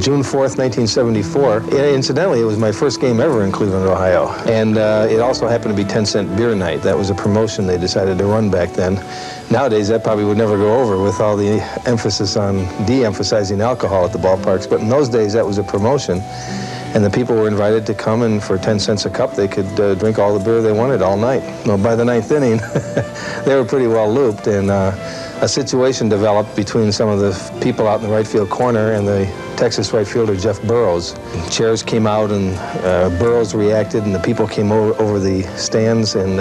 June 4th, 1974. Incidentally, it was my first game ever in Cleveland, Ohio. And it also happened to be 10-cent beer night. That was a promotion they decided to run back then. Nowadays, that probably would never go over with all the emphasis on de-emphasizing alcohol at the ballparks. But in those days, that was a promotion. And the people were invited to come, and for 10 cents a cup, they could drink all the beer they wanted all night. Well, by the ninth inning, they were pretty well looped, and a situation developed between some of the people out in the right field corner and the Texas right fielder Jeff Burroughs. Chairs came out, and Burroughs reacted, and the people came over the stands, and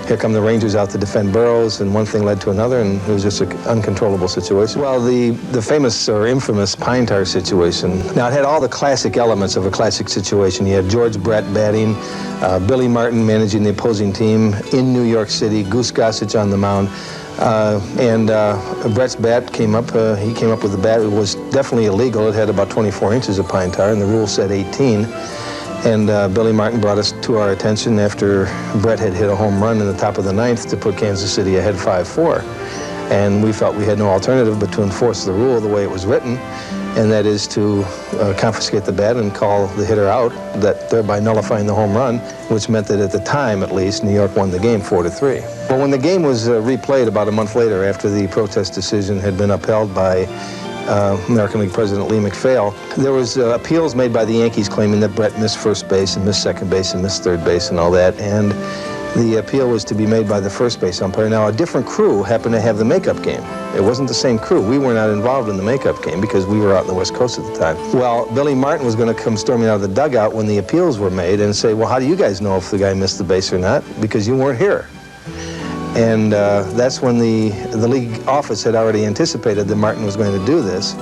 here come the Rangers out to defend Burroughs, and one thing led to another, and it was just an uncontrollable situation. Well, the famous or infamous pine tar situation, now it had all the classic elements of a classic situation. You had George Brett batting, Billy Martin managing the opposing team in New York City, Goose Gossage on the mound. Brett's bat came up, he came up with the bat. It was definitely illegal. It had about 24 inches of pine tar, and the rule said 18. And Billy Martin brought us to our attention after Brett had hit a home run in the top of the ninth to put Kansas City ahead 5-4. And we felt we had no alternative but to enforce the rule the way it was written, and that is to confiscate the bat and call the hitter out, that thereby nullifying the home run, which meant that at the time, at least, New York won the game 4-3. Well, when the game was replayed about a month later after the protest decision had been upheld by American League President Lee MacPhail, there was appeals made by the Yankees claiming that Brett missed first base and missed second base and missed third base and all that, and the appeal was to be made by the first base umpire. Now, a different crew happened to have the makeup game. It wasn't the same crew. We were not involved in the makeup game because we were out on the West Coast at the time. Well, Billy Martin was going to come storming out of the dugout when the appeals were made and say, well, how do you guys know if the guy missed the base or not? Because you weren't here. And that's when the league office had already anticipated that Martin was going to do this,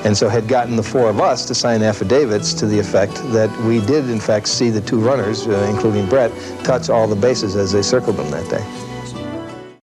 and so had gotten the four of us to sign affidavits to the effect that we did, in fact, see the two runners, including Brett, touch all the bases as they circled them that day.